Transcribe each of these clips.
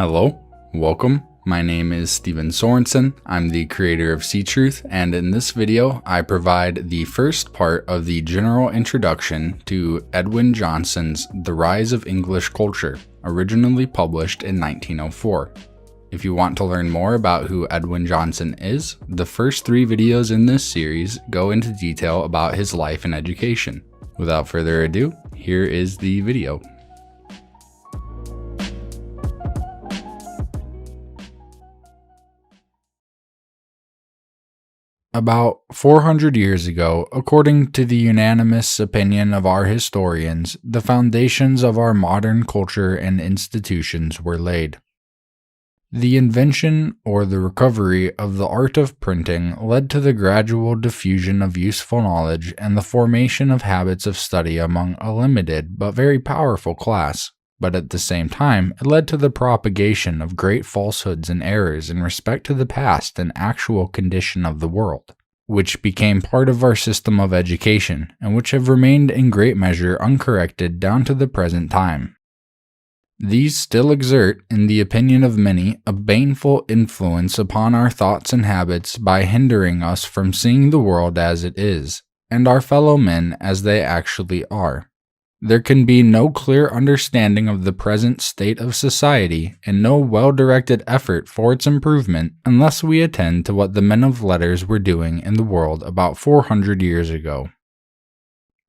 Hello, welcome. My name is Edwin Sorensen. I'm the creator of Ctruth, and in this video, I provide the first part of the general introduction to Edwin Johnson's The Rise of English Culture, originally published in 1904. If you want to learn more about who Edwin Johnson is, the first 3 videos in this series go into detail about his life and education. Without further ado, here is the video. About 400 years ago, according to the unanimous opinion of our historians, the foundations of our modern culture and institutions were laid. The invention or the recovery of the art of printing led to the gradual diffusion of useful knowledge and the formation of habits of study among a limited but very powerful class. But at the same time, it led to the propagation of great falsehoods and errors in respect to the past and actual condition of the world, which became part of our system of education, and which have remained in great measure uncorrected down to the present time. These still exert, in the opinion of many, a baneful influence upon our thoughts and habits by hindering us from seeing the world as it is, and our fellow men as they actually are. There can be no clear understanding of the present state of society and no well-directed effort for its improvement unless we attend to what the men of letters were doing in the world about 400 years ago.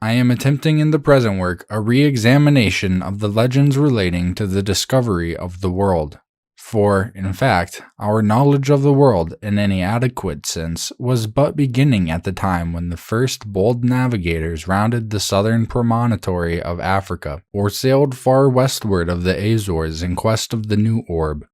I am attempting in the present work a re-examination of the legends relating to the discovery of the world. For, in fact, our knowledge of the world in any adequate sense was but beginning at the time when the first bold navigators rounded the southern promontory of Africa, or sailed far westward of the Azores in quest of the new orb.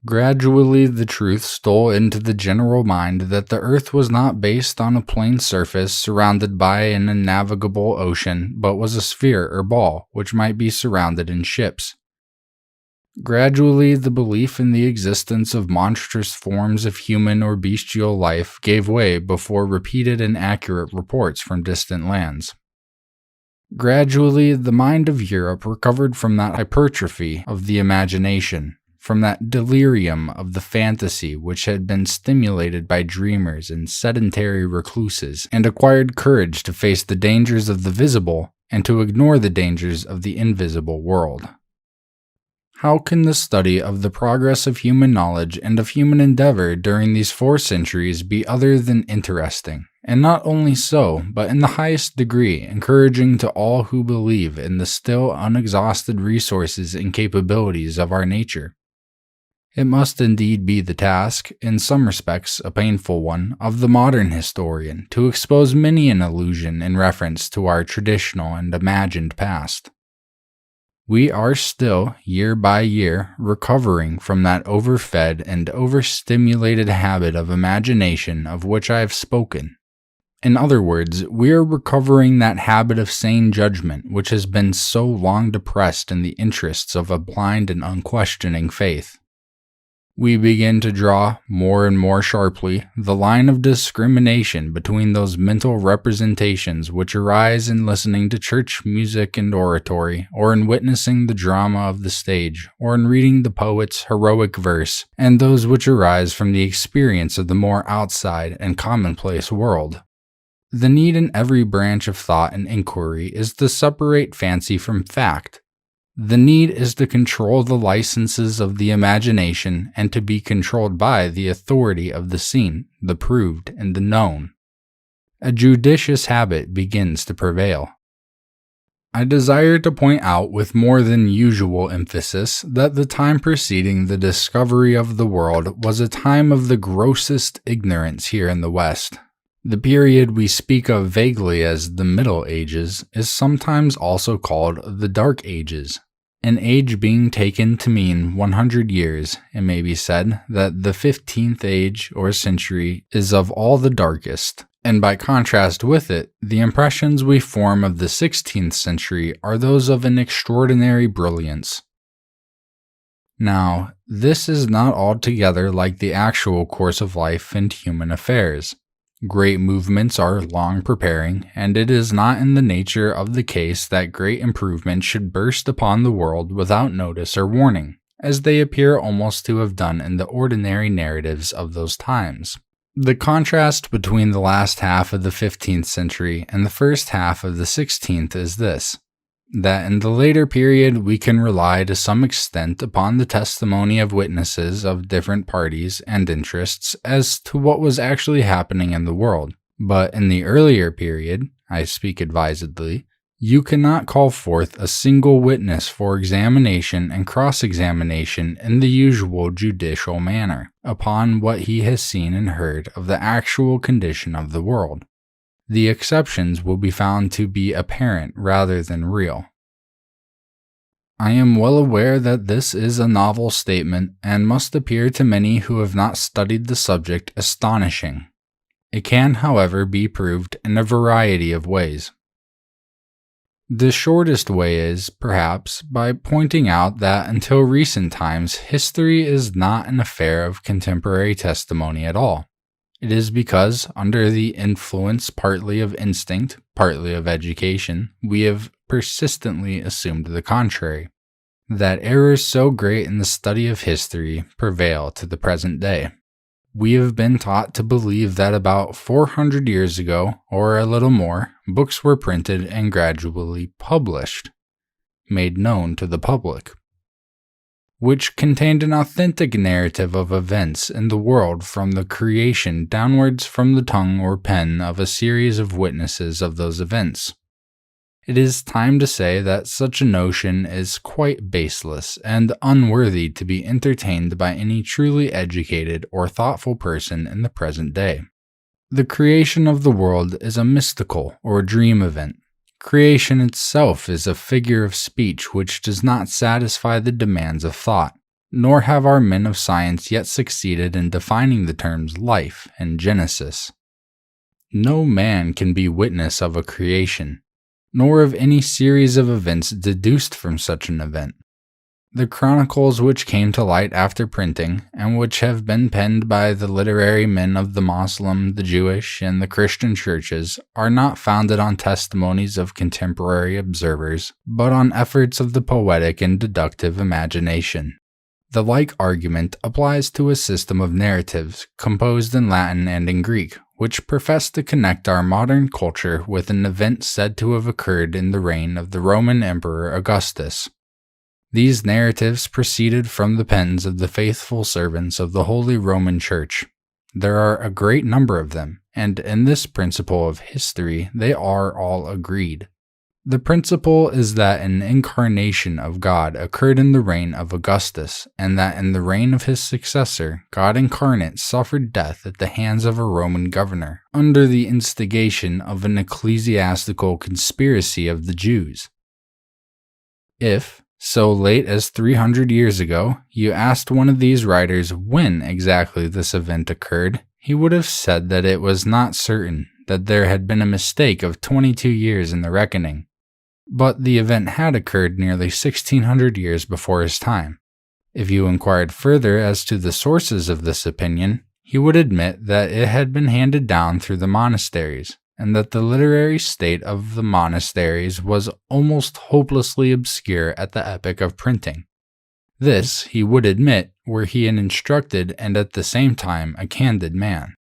Gradually the truth stole into the general mind that the earth was not based on a plain surface surrounded by an unnavigable ocean, but was a sphere or ball which might be surrounded in ships. Gradually, the belief in the existence of monstrous forms of human or bestial life gave way before repeated and accurate reports from distant lands. Gradually, the mind of Europe recovered from that hypertrophy of the imagination, from that delirium of the fantasy which had been stimulated by dreamers and sedentary recluses, and acquired courage to face the dangers of the visible and to ignore the dangers of the invisible world. How can the study of the progress of human knowledge and of human endeavor during these 4 centuries be other than interesting, and not only so, but in the highest degree encouraging to all who believe in the still unexhausted resources and capabilities of our nature? It must indeed be the task, in some respects a painful one, of the modern historian to expose many an illusion in reference to our traditional and imagined past. We are still, year by year, recovering from that overfed and overstimulated habit of imagination of which I have spoken. In other words, we are recovering that habit of sane judgment which has been so long depressed in the interests of a blind and unquestioning faith. We begin to draw, more and more sharply, the line of discrimination between those mental representations which arise in listening to church music and oratory, or in witnessing the drama of the stage, or in reading the poet's heroic verse, and those which arise from the experience of the more outside and commonplace world. The need in every branch of thought and inquiry is to separate fancy from fact. The need is to control the licenses of the imagination and to be controlled by the authority of the seen, the proved, and the known. A judicious habit begins to prevail. I desire to point out with more than usual emphasis that the time preceding the discovery of the world was a time of the grossest ignorance here in the West. The period we speak of vaguely as the Middle Ages is sometimes also called the Dark Ages. An age being taken to mean 100 years, it may be said that the 15th age or century is of all the darkest, and by contrast with it, the impressions we form of the 16th century are those of an extraordinary brilliance. Now, this is not altogether like the actual course of life and human affairs. Great movements are long preparing, and it is not in the nature of the case that great improvement should burst upon the world without notice or warning, as they appear almost to have done in the ordinary narratives of those times. The contrast between the last half of the 15th century and the first half of the 16th is this: that in the later period we can rely to some extent upon the testimony of witnesses of different parties and interests as to what was actually happening in the world. But in the earlier period, I speak advisedly, you cannot call forth a single witness for examination and cross-examination in the usual judicial manner upon what he has seen and heard of the actual condition of the world. The exceptions will be found to be apparent rather than real. I am well aware that this is a novel statement and must appear to many who have not studied the subject astonishing. It can, however, be proved in a variety of ways. The shortest way is, perhaps, by pointing out that until recent times, history is not an affair of contemporary testimony at all. It is because, under the influence partly of instinct, partly of education, we have persistently assumed the contrary, that errors so great in the study of history prevail to the present day. We have been taught to believe that about 400 years ago, or a little more, books were printed and gradually published, made known to the public, which contained an authentic narrative of events in the world from the creation downwards from the tongue or pen of a series of witnesses of those events. It is time to say that such a notion is quite baseless and unworthy to be entertained by any truly educated or thoughtful person in the present day. The creation of the world is a mystical or dream event. Creation itself is a figure of speech which does not satisfy the demands of thought, nor have our men of science yet succeeded in defining the terms life and Genesis. No man can be witness of a creation, nor of any series of events deduced from such an event. The chronicles which came to light after printing, and which have been penned by the literary men of the Moslem, the Jewish, and the Christian churches, are not founded on testimonies of contemporary observers, but on efforts of the poetic and deductive imagination. The like argument applies to a system of narratives, composed in Latin and in Greek, which profess to connect our modern culture with an event said to have occurred in the reign of the Roman Emperor Augustus. These narratives proceeded from the pens of the faithful servants of the Holy Roman Church. There are a great number of them, and in this principle of history they are all agreed. The principle is that an incarnation of God occurred in the reign of Augustus, and that in the reign of his successor, God incarnate suffered death at the hands of a Roman governor, under the instigation of an ecclesiastical conspiracy of the Jews. If, so late as 300 years ago, you asked one of these writers when exactly this event occurred, he would have said that it was not certain, that there had been a mistake of 22 years in the reckoning. But the event had occurred nearly 1600 years before his time. If you inquired further as to the sources of this opinion, he would admit that it had been handed down through the monasteries, and that the literary state of the monasteries was almost hopelessly obscure at the epoch of printing. This, he would admit, were he an instructed and at the same time a candid man.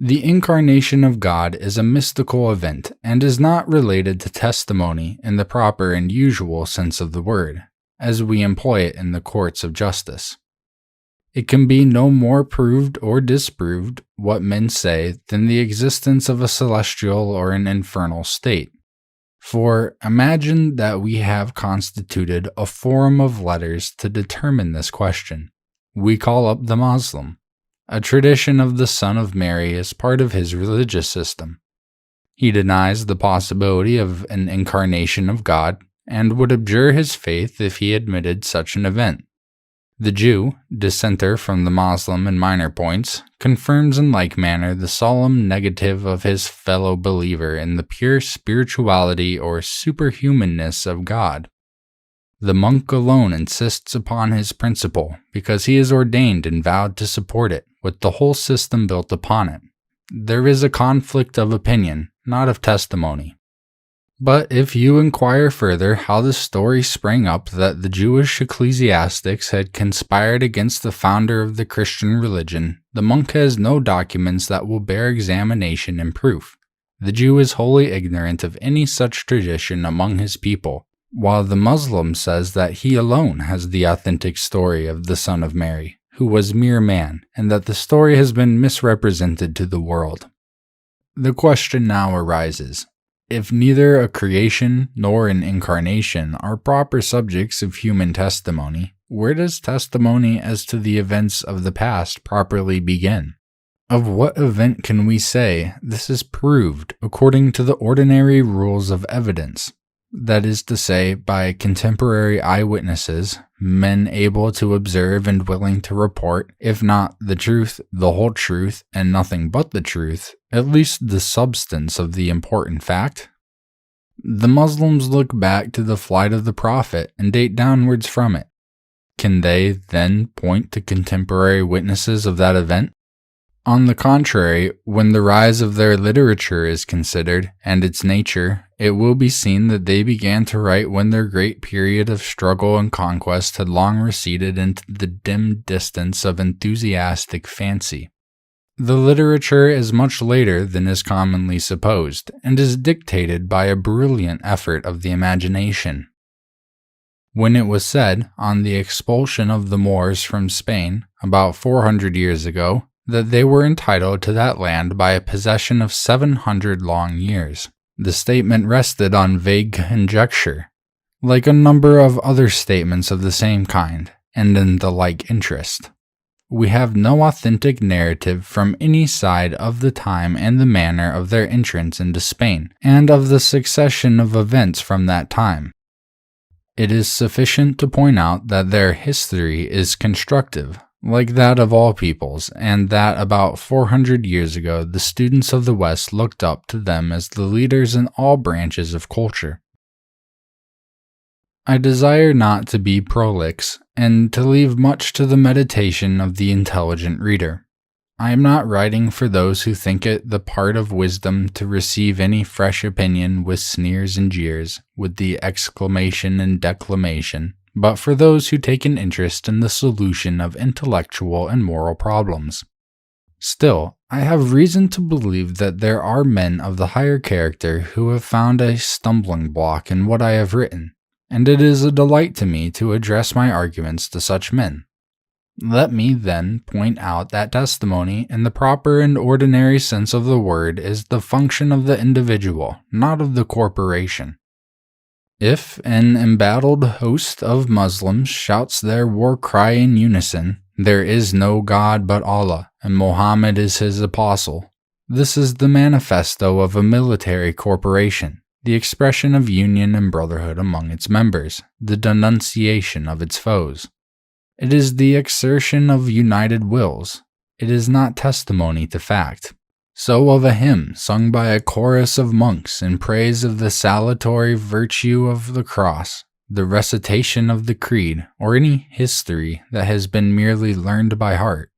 The incarnation of God is a mystical event and is not related to testimony in the proper and usual sense of the word, as we employ it in the courts of justice. It can be no more proved or disproved, what men say, than the existence of a celestial or an infernal state. For imagine that we have constituted a forum of letters to determine this question. We call up the Moslem. A tradition of the Son of Mary is part of his religious system. He denies the possibility of an incarnation of God and would abjure his faith if he admitted such an event. The Jew, dissenter from the Moslem in minor points, confirms in like manner the solemn negative of his fellow believer in the pure spirituality or superhumanness of God. The monk alone insists upon his principle, because he is ordained and vowed to support it, with the whole system built upon it. There is a conflict of opinion, not of testimony. But if you inquire further how the story sprang up that the Jewish ecclesiastics had conspired against the founder of the Christian religion, the monk has no documents that will bear examination and proof. The Jew is wholly ignorant of any such tradition among his people, while the Muslim says that he alone has the authentic story of the Son of Mary, who was mere man, and that the story has been misrepresented to the world. The question now arises: if neither a creation nor an incarnation are proper subjects of human testimony, where does testimony as to the events of the past properly begin? Of what event can we say this is proved according to the ordinary rules of evidence? That is to say, by contemporary eyewitnesses, men able to observe and willing to report, if not the truth, the whole truth, and nothing but the truth, at least the substance of the important fact? The Muslims look back to the flight of the Prophet and date downwards from it. Can they, then, point to contemporary witnesses of that event? On the contrary, when the rise of their literature is considered, and its nature, it will be seen that they began to write when their great period of struggle and conquest had long receded into the dim distance of enthusiastic fancy. The literature is much later than is commonly supposed, and is dictated by a brilliant effort of the imagination. When it was said, on the expulsion of the Moors from Spain, about 400 years ago, that they were entitled to that land by a possession of 700 long years, the statement rested on vague conjecture, like a number of other statements of the same kind, and in the like interest. We have no authentic narrative from any side of the time and the manner of their entrance into Spain, and of the succession of events from that time. It is sufficient to point out that their history is constructive, like that of all peoples, and that about 400 years ago the students of the West looked up to them as the leaders in all branches of culture. I desire not to be prolix, and to leave much to the meditation of the intelligent reader. I am not writing for those who think it the part of wisdom to receive any fresh opinion with sneers and jeers, with the exclamation and declamation, but for those who take an interest in the solution of intellectual and moral problems. Still, I have reason to believe that there are men of the higher character who have found a stumbling block in what I have written, and it is a delight to me to address my arguments to such men. Let me, then, point out that testimony, in the proper and ordinary sense of the word, is the function of the individual, not of the corporation. If an embattled host of Muslims shouts their war cry in unison, "There is no God but Allah, and Muhammad is his apostle," this is the manifesto of a military corporation, the expression of union and brotherhood among its members, the denunciation of its foes. It is the exertion of united wills. It is not testimony to fact. So of a hymn sung by a chorus of monks in praise of the salutary virtue of the cross, the recitation of the creed, or any history that has been merely learned by heart.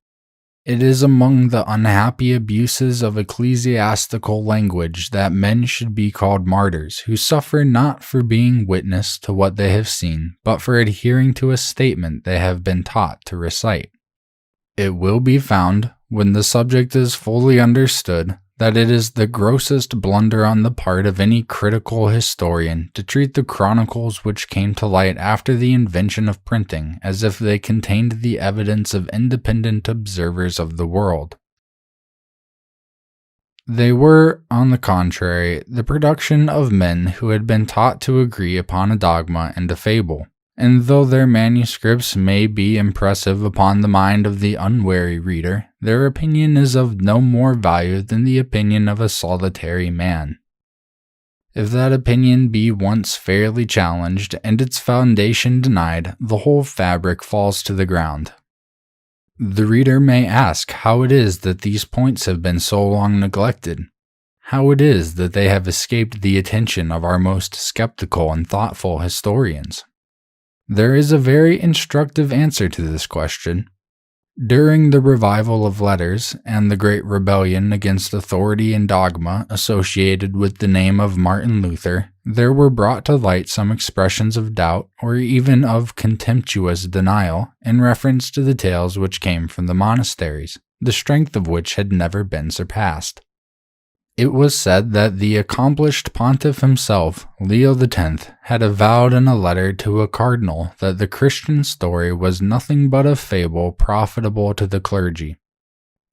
It is among the unhappy abuses of ecclesiastical language that men should be called martyrs who suffer not for being witness to what they have seen, but for adhering to a statement they have been taught to recite. It will be found, when the subject is fully understood, that it is the grossest blunder on the part of any critical historian to treat the chronicles which came to light after the invention of printing as if they contained the evidence of independent observers of the world. They were, on the contrary, the production of men who had been taught to agree upon a dogma and a fable. And though their manuscripts may be impressive upon the mind of the unwary reader, their opinion is of no more value than the opinion of a solitary man. If that opinion be once fairly challenged and its foundation denied, the whole fabric falls to the ground. The reader may ask how it is that these points have been so long neglected, how it is that they have escaped the attention of our most skeptical and thoughtful historians. There is a very instructive answer to this question. During the revival of letters and the Great Rebellion against authority and dogma associated with the name of Martin Luther, there were brought to light some expressions of doubt or even of contemptuous denial in reference to the tales which came from the monasteries, the strength of which had never been surpassed. It was said that the accomplished pontiff himself, Leo X, had avowed in a letter to a cardinal that the Christian story was nothing but a fable profitable to the clergy.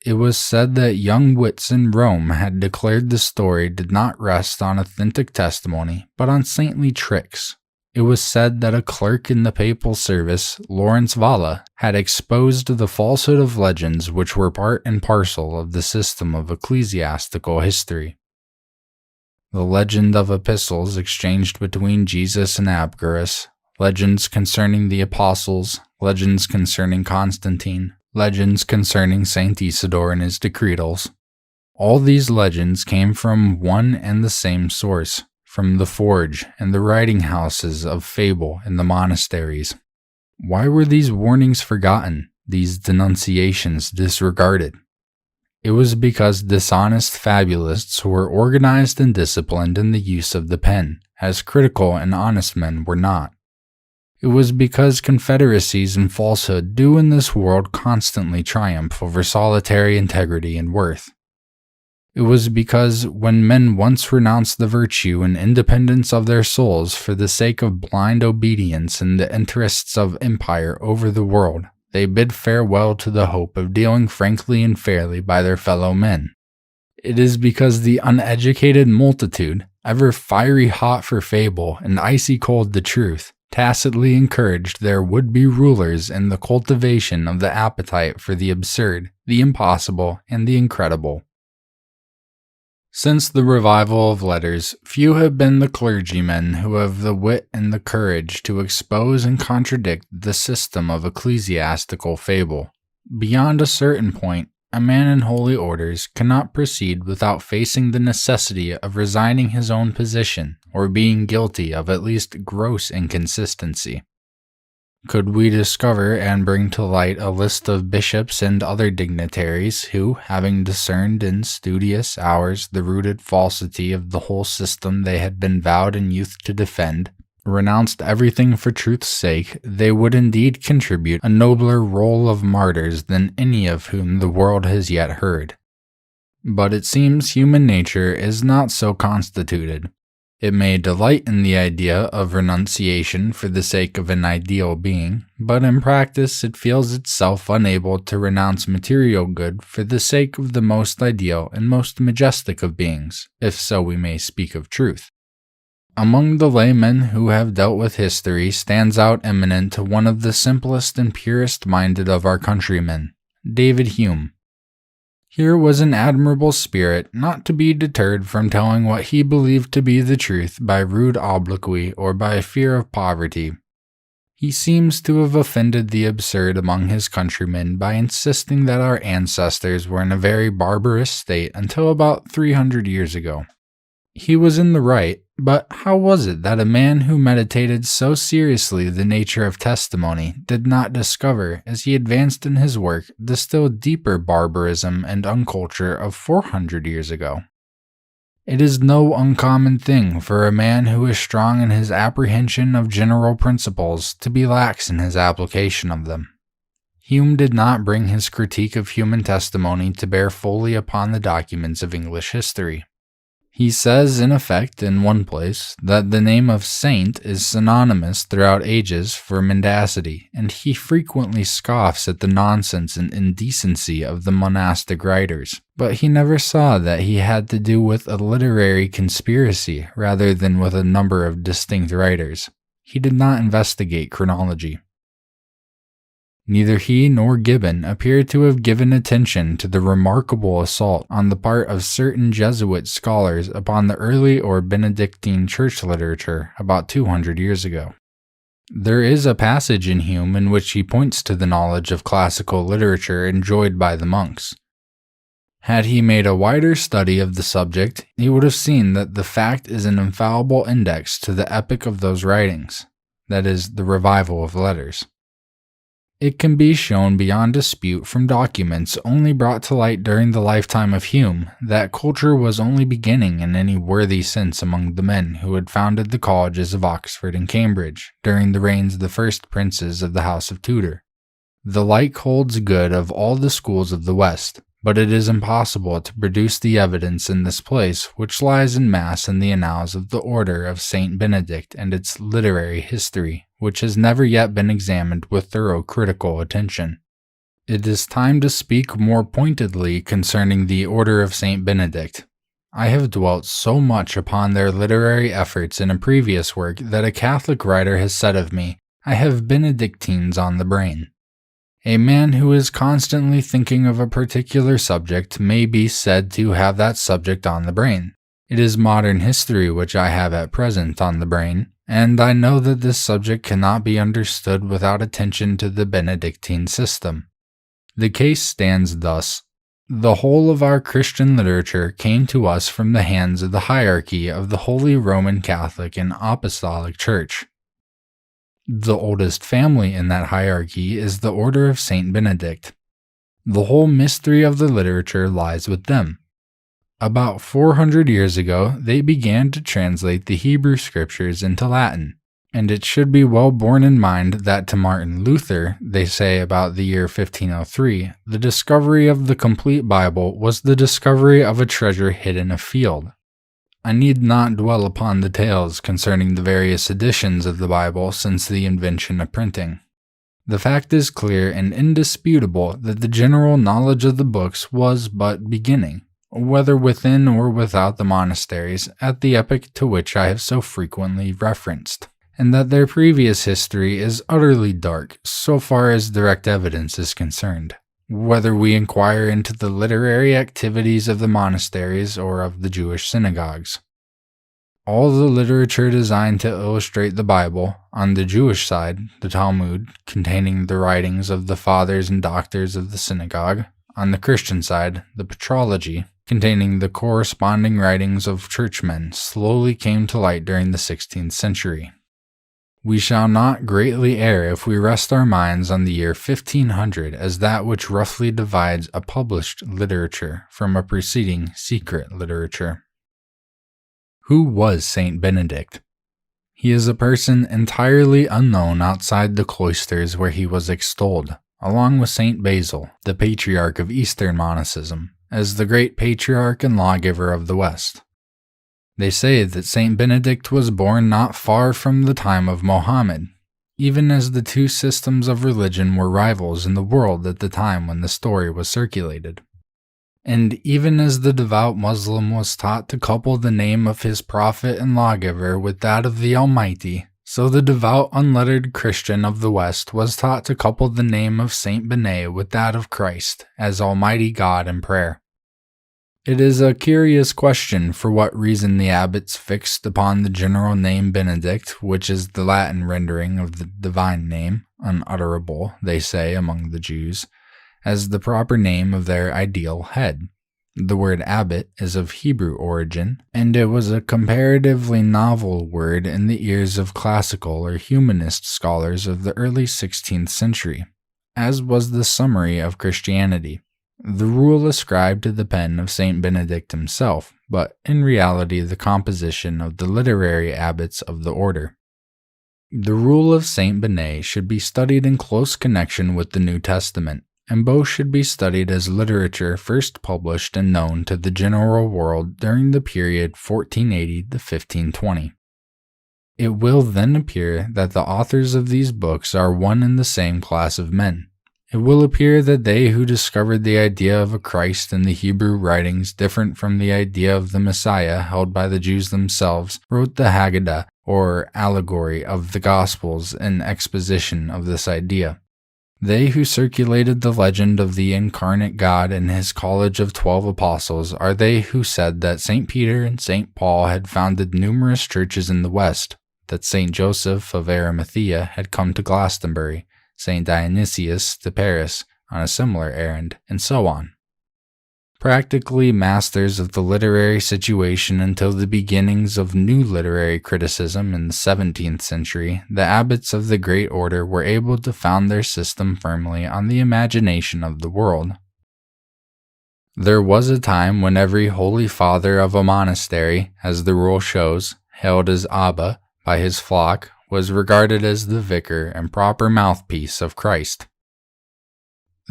It was said that young wits in Rome had declared the story did not rest on authentic testimony, but on saintly tricks. It was said that a clerk in the papal service, Lawrence Valla, had exposed the falsehood of legends which were part and parcel of the system of ecclesiastical history. The legend of epistles exchanged between Jesus and Abgarus, legends concerning the apostles, legends concerning Constantine, legends concerning Saint Isidore and his decretals. All these legends came from one and the same source, from the forge and the writing houses of fable in the monasteries. Why were these warnings forgotten, these denunciations disregarded? It was because dishonest fabulists were organized and disciplined in the use of the pen, as critical and honest men were not. It was because confederacies and falsehood do in this world constantly triumph over solitary integrity and worth. It was because when men once renounced the virtue and independence of their souls for the sake of blind obedience and the interests of empire over the world, they bid farewell to the hope of dealing frankly and fairly by their fellow men. It is because the uneducated multitude, ever fiery hot for fable and icy cold to truth, tacitly encouraged their would-be rulers in the cultivation of the appetite for the absurd, the impossible, and the incredible. Since the revival of letters, few have been the clergymen who have the wit and the courage to expose and contradict the system of ecclesiastical fable. Beyond a certain point, a man in holy orders cannot proceed without facing the necessity of resigning his own position or being guilty of at least gross inconsistency. Could we discover and bring to light a list of bishops and other dignitaries who, having discerned in studious hours the rooted falsity of the whole system they had been vowed in youth to defend, renounced everything for truth's sake, they would indeed contribute a nobler roll of martyrs than any of whom the world has yet heard. But it seems human nature is not so constituted. It may delight in the idea of renunciation for the sake of an ideal being, but in practice it feels itself unable to renounce material good for the sake of the most ideal and most majestic of beings, if so we may speak of truth. Among the laymen who have dealt with history stands out eminent one of the simplest and purest-minded of our countrymen, David Hume. Here was an admirable spirit not to be deterred from telling what he believed to be the truth by rude obloquy or by fear of poverty. He seems to have offended the absurd among his countrymen by insisting that our ancestors were in a very barbarous state until about 300 years ago. He was in the right, but how was it that a man who meditated so seriously the nature of testimony did not discover, as he advanced in his work, the still deeper barbarism and unculture of 400 years ago? It is no uncommon thing for a man who is strong in his apprehension of general principles to be lax in his application of them. Hume did not bring his critique of human testimony to bear fully upon the documents of English history. He says, in effect, in one place, that the name of saint is synonymous throughout ages for mendacity, and he frequently scoffs at the nonsense and indecency of the monastic writers. But he never saw that he had to do with a literary conspiracy rather than with a number of distinct writers. He did not investigate chronology. Neither he nor Gibbon appear to have given attention to the remarkable assault on the part of certain Jesuit scholars upon the early or Benedictine church literature about 200 years ago. There is a passage in Hume in which he points to the knowledge of classical literature enjoyed by the monks. Had he made a wider study of the subject, he would have seen that the fact is an infallible index to the epoch of those writings, that is, the revival of letters. It can be shown beyond dispute from documents only brought to light during the lifetime of Hume that culture was only beginning in any worthy sense among the men who had founded the colleges of Oxford and Cambridge during the reigns of the first princes of the House of Tudor. The like holds good of all the schools of the West, but it is impossible to produce the evidence in this place which lies in mass in the annals of the order of Saint Benedict and its literary history, which has never yet been examined with thorough critical attention. It is time to speak more pointedly concerning the order of Saint Benedict. I have dwelt so much upon their literary efforts in a previous work that a Catholic writer has said of me, "I have Benedictines on the brain." A man who is constantly thinking of a particular subject may be said to have that subject on the brain. It is modern history which I have at present on the brain, and I know that this subject cannot be understood without attention to the Benedictine system. The case stands thus. The whole of our Christian literature came to us from the hands of the hierarchy of the Holy Roman Catholic and Apostolic Church. The oldest family in that hierarchy is the Order of Saint Benedict. The whole mystery of the literature lies with them. About 400 years ago, they began to translate the Hebrew Scriptures into Latin, and it should be well borne in mind that to Martin Luther, they say about the year 1503, the discovery of the complete Bible was the discovery of a treasure hidden afield. I need not dwell upon the tales concerning the various editions of the Bible since the invention of printing. The fact is clear and indisputable that the general knowledge of the books was but beginning, whether within or without the monasteries, at the epoch to which I have so frequently referenced, and that their previous history is utterly dark so far as direct evidence is concerned. Whether we inquire into the literary activities of the monasteries or of the Jewish synagogues. All the literature designed to illustrate the Bible, on the Jewish side, the Talmud, containing the writings of the fathers and doctors of the synagogue, on the Christian side, the Chronology, containing the corresponding writings of churchmen, slowly came to light during the 16th century. We shall not greatly err if we rest our minds on the year 1500 as that which roughly divides a published literature from a preceding secret literature. Who was Saint Benedict? He is a person entirely unknown outside the cloisters where he was extolled, along with Saint Basil, the patriarch of Eastern monasticism, as the great patriarch and lawgiver of the West. They say that Saint Benedict was born not far from the time of Mohammed, even as the two systems of religion were rivals in the world at the time when the story was circulated. And even as the devout Muslim was taught to couple the name of his prophet and lawgiver with that of the Almighty, so the devout unlettered Christian of the West was taught to couple the name of Saint Benet with that of Christ as Almighty God in prayer. It is a curious question for what reason the abbots fixed upon the general name Benedict, which is the Latin rendering of the divine name, unutterable, they say, among the Jews, as the proper name of their ideal head. The word abbot is of Hebrew origin, and it was a comparatively novel word in the ears of classical or humanist scholars of the early 16th century, as was the summary of Christianity. The rule ascribed to the pen of Saint Benedict himself, but in reality the composition of the literary abbots of the order. The rule of Saint Benet should be studied in close connection with the New Testament, and both should be studied as literature first published and known to the general world during the period 1480 to 1520. It will then appear that the authors of these books are one and the same class of men. It will appear that they who discovered the idea of a Christ in the Hebrew writings different from the idea of the Messiah held by the Jews themselves wrote the Haggadah, or allegory of the Gospels, in exposition of this idea. They who circulated the legend of the incarnate God in his college of 12 apostles are they who said that St. Peter and St. Paul had founded numerous churches in the West, that St. Joseph of Arimathea had come to Glastonbury, St. Dionysius to Paris on a similar errand, and so on. Practically masters of the literary situation until the beginnings of new literary criticism in the 17th century, the abbots of the Great Order were able to found their system firmly on the imagination of the world. There was a time when every holy father of a monastery, as the rule shows, hailed as Abba by his flock, was regarded as the vicar and proper mouthpiece of Christ.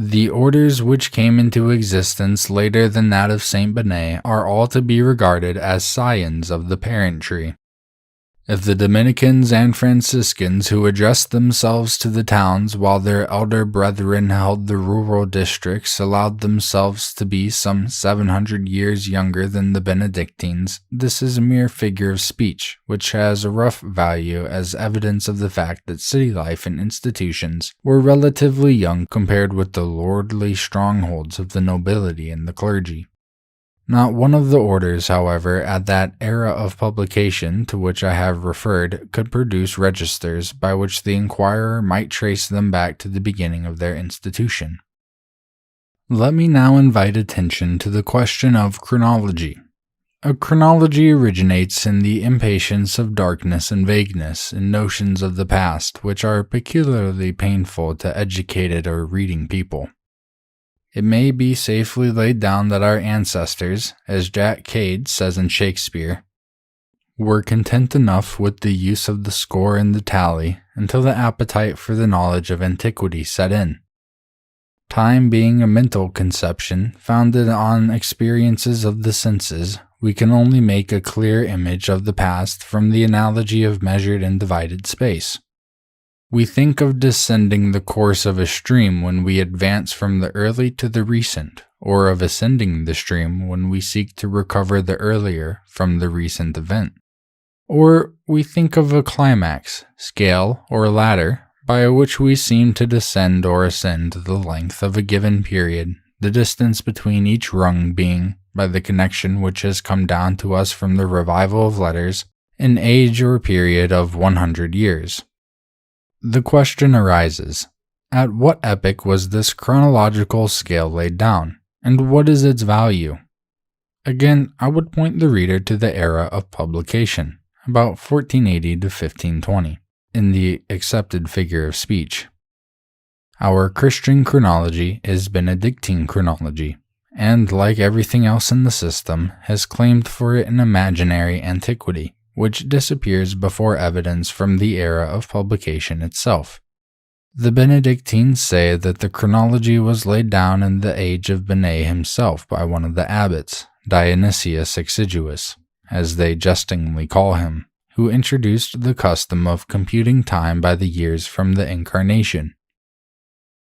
The orders which came into existence later than that of Saint Benet are all to be regarded as scions of the parent tree. If the Dominicans and Franciscans who addressed themselves to the towns while their elder brethren held the rural districts allowed themselves to be some 700 years younger than the Benedictines, this is a mere figure of speech, which has a rough value as evidence of the fact that city life and institutions were relatively young compared with the lordly strongholds of the nobility and the clergy. Not one of the orders, however, at that era of publication to which I have referred, could produce registers by which the inquirer might trace them back to the beginning of their institution. Let me now invite attention to the question of chronology. A chronology originates in the impatience of darkness and vagueness in notions of the past, which are peculiarly painful to educated or reading people. It may be safely laid down that our ancestors, as Jack Cade says in Shakespeare, were content enough with the use of the score and the tally until the appetite for the knowledge of antiquity set in. Time being a mental conception founded on experiences of the senses, we can only make a clear image of the past from the analogy of measured and divided space. We think of descending the course of a stream when we advance from the early to the recent, or of ascending the stream when we seek to recover the earlier from the recent event. Or we think of a climax, scale, or ladder by which we seem to descend or ascend the length of a given period, the distance between each rung being, by the connection which has come down to us from the revival of letters, an age or period of 100 years. The question arises, at what epoch was this chronological scale laid down, and what is its value? Again, I would point the reader to the era of publication, about 1480 to 1520, in the accepted figure of speech. Our Christian chronology is Benedictine chronology, and, like everything else in the system, has claimed for it an imaginary antiquity, which disappears before evidence from the era of publication itself. The Benedictines say that the chronology was laid down in the age of Benet himself by one of the abbots, Dionysius Exiguus, as they jestingly call him, who introduced the custom of computing time by the years from the Incarnation.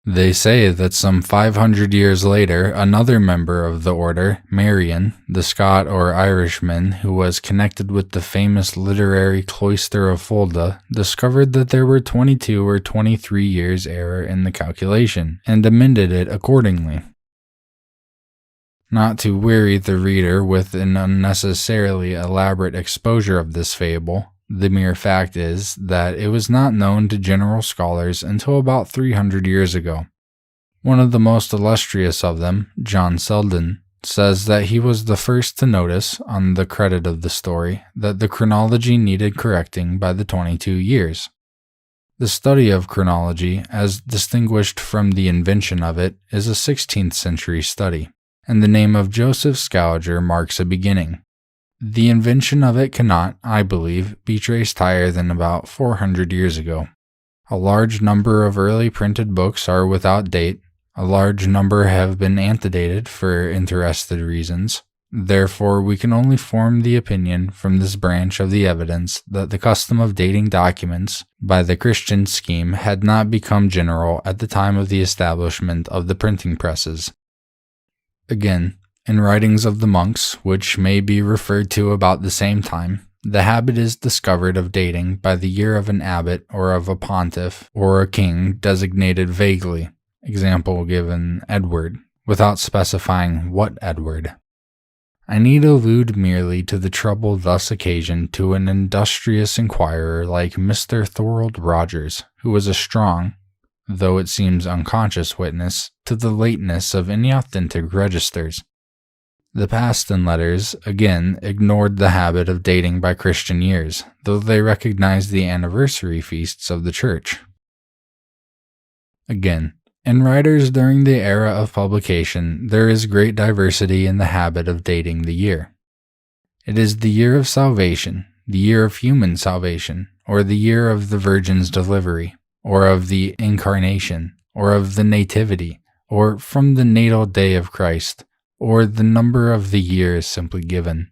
They say that some 500 years later, another member of the order, Marian, the Scot or Irishman who was connected with the famous literary cloister of Fulda, discovered that there were 22 or 23 years error in the calculation, and amended it accordingly. Not to weary the reader with an unnecessarily elaborate exposure of this fable, the mere fact is that it was not known to general scholars until about 300 years ago. One of the most illustrious of them, John Selden, says that he was the first to notice, on the credit of the story, that the chronology needed correcting by the 22 years. The study of chronology, as distinguished from the invention of it, is a 16th century study, and the name of Joseph Scaliger marks a beginning. The invention of it cannot, I believe, be traced higher than about 400 years ago. A large number of early printed books are without date. A large number have been antedated for interested reasons. Therefore, we can only form the opinion from this branch of the evidence that the custom of dating documents by the Christian scheme had not become general at the time of the establishment of the printing presses. Again, in writings of the monks, which may be referred to about the same time, the habit is discovered of dating by the year of an abbot or of a pontiff or a king designated vaguely, example given Edward, without specifying what Edward. I need allude merely to the trouble thus occasioned to an industrious inquirer like Mr. Thorold Rogers, who was a strong, though it seems unconscious witness, to the lateness of any authentic registers. The Paston letters, again, ignored the habit of dating by Christian years, though they recognized the anniversary feasts of the Church. Again, in writers during the era of publication, there is great diversity in the habit of dating the year. It is the year of salvation, the year of human salvation, or the year of the Virgin's delivery, or of the Incarnation, or of the Nativity, or from the natal day of Christ, or the number of the year is simply given.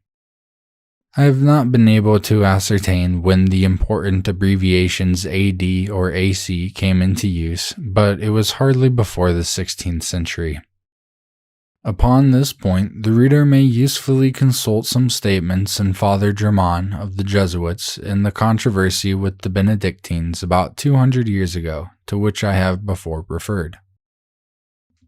I have not been able to ascertain when the important abbreviations AD or AC came into use, but it was hardly before the 16th century. Upon this point, the reader may usefully consult some statements in Father Germain of the Jesuits in the controversy with the Benedictines about 200 years ago, to which I have before referred.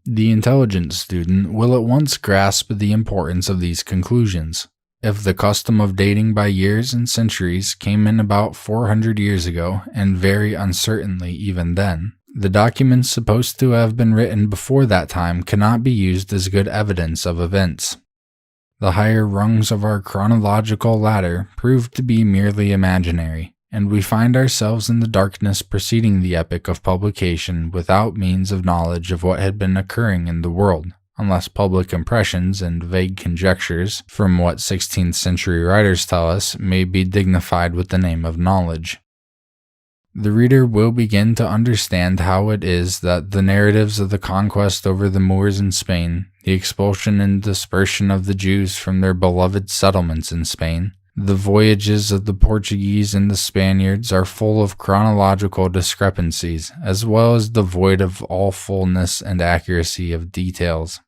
The intelligent student will at once grasp the importance of these conclusions. If the custom of dating by years and centuries came in about 400 years ago, and very uncertainly even then, the documents supposed to have been written before that time cannot be used as good evidence of events. The higher rungs of our chronological ladder proved to be merely imaginary, and we find ourselves in the darkness preceding the epoch of publication without means of knowledge of what had been occurring in the world, unless public impressions and vague conjectures, from what 16th century writers tell us, may be dignified with the name of knowledge. The reader will begin to understand how it is that the narratives of the conquest over the Moors in Spain, the expulsion and dispersion of the Jews from their beloved settlements in Spain, the voyages of the Portuguese and the Spaniards are full of chronological discrepancies, as well as devoid of all fullness and accuracy of details.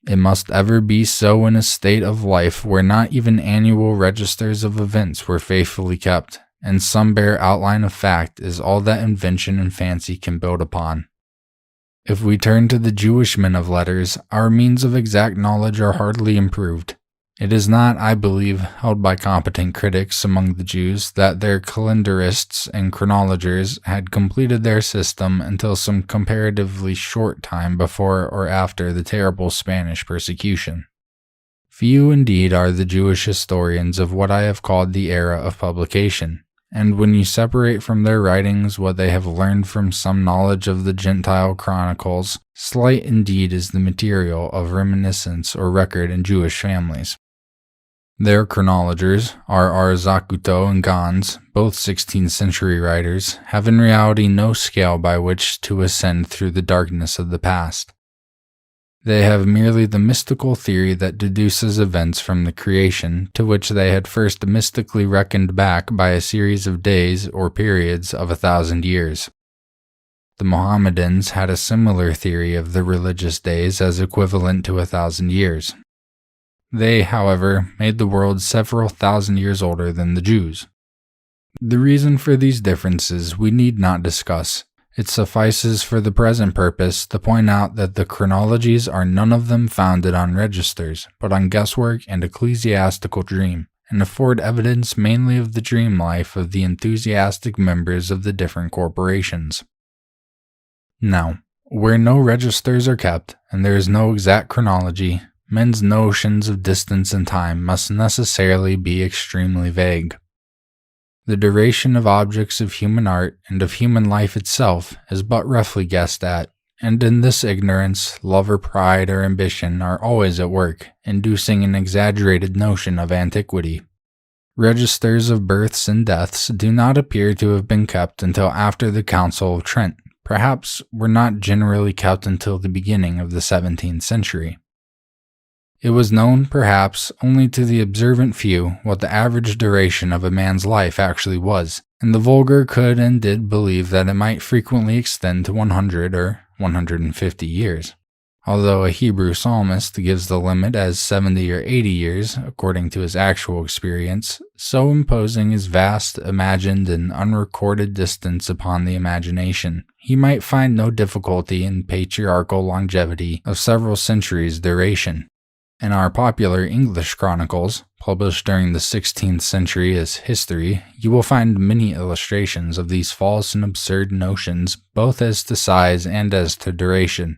It must ever be so in a state of life where not even annual registers of events were faithfully kept, and some bare outline of fact is all that invention and fancy can build upon. If we turn to the Jewish men of letters, our means of exact knowledge are hardly improved. It is not, I believe, held by competent critics among the Jews that their calendarists and chronologers had completed their system until some comparatively short time before or after the terrible Spanish persecution. Few indeed are the Jewish historians of what I have called the era of publication, and when you separate from their writings what they have learned from some knowledge of the Gentile chronicles, slight indeed is the material of reminiscence or record in Jewish families. Their chronologers, R.R. Zacuto and Gans, both 16th century writers, have in reality no scale by which to ascend through the darkness of the past. They have merely the mystical theory that deduces events from the creation, to which they had first mystically reckoned back by a series of days or periods of 1,000 years. The Mohammedans had a similar theory of the religious days as equivalent to 1,000 years. They, however, made the world several thousand years older than the Jews. The reason for these differences we need not discuss. It suffices for the present purpose to point out that the chronologies are none of them founded on registers, but on guesswork and ecclesiastical dream, and afford evidence mainly of the dream life of the enthusiastic members of the different corporations. Now, where no registers are kept, and there is no exact chronology, men's notions of distance and time must necessarily be extremely vague. The duration of objects of human art and of human life itself is but roughly guessed at, and in this ignorance, love or pride or ambition are always at work, inducing an exaggerated notion of antiquity. Registers of births and deaths do not appear to have been kept until after the Council of Trent, perhaps were not generally kept until the beginning of the 17th century. It was known, perhaps, only to the observant few what the average duration of a man's life actually was, and the vulgar could and did believe that it might frequently extend to 100 or 150 years. Although a Hebrew psalmist gives the limit as 70 or 80 years, according to his actual experience, so imposing is vast, imagined, and unrecorded distance upon the imagination, he might find no difficulty in patriarchal longevity of several centuries' duration. In our popular English chronicles, published during the 16th century as history, you will find many illustrations of these false and absurd notions, both as to size and as to duration.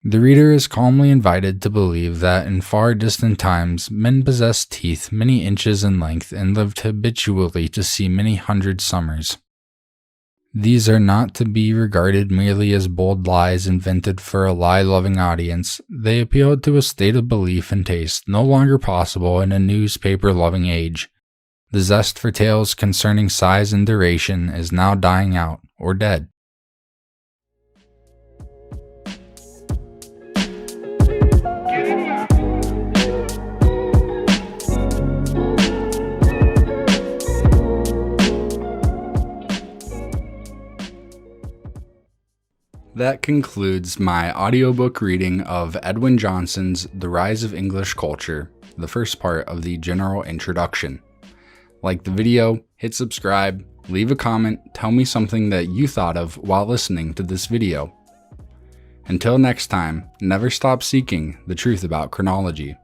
The reader is calmly invited to believe that in far distant times men possessed teeth many inches in length and lived habitually to see many hundred summers. These are not to be regarded merely as bold lies invented for a lie-loving audience. They appeal to a state of belief and taste no longer possible in a newspaper-loving age. The zest for tales concerning size and duration is now dying out, or dead. That concludes my audiobook reading of Edwin Johnson's The Rise of English Culture, the first part of the general introduction. Like the video, hit subscribe, leave a comment, tell me something that you thought of while listening to this video. Until next time, never stop seeking the truth about chronology.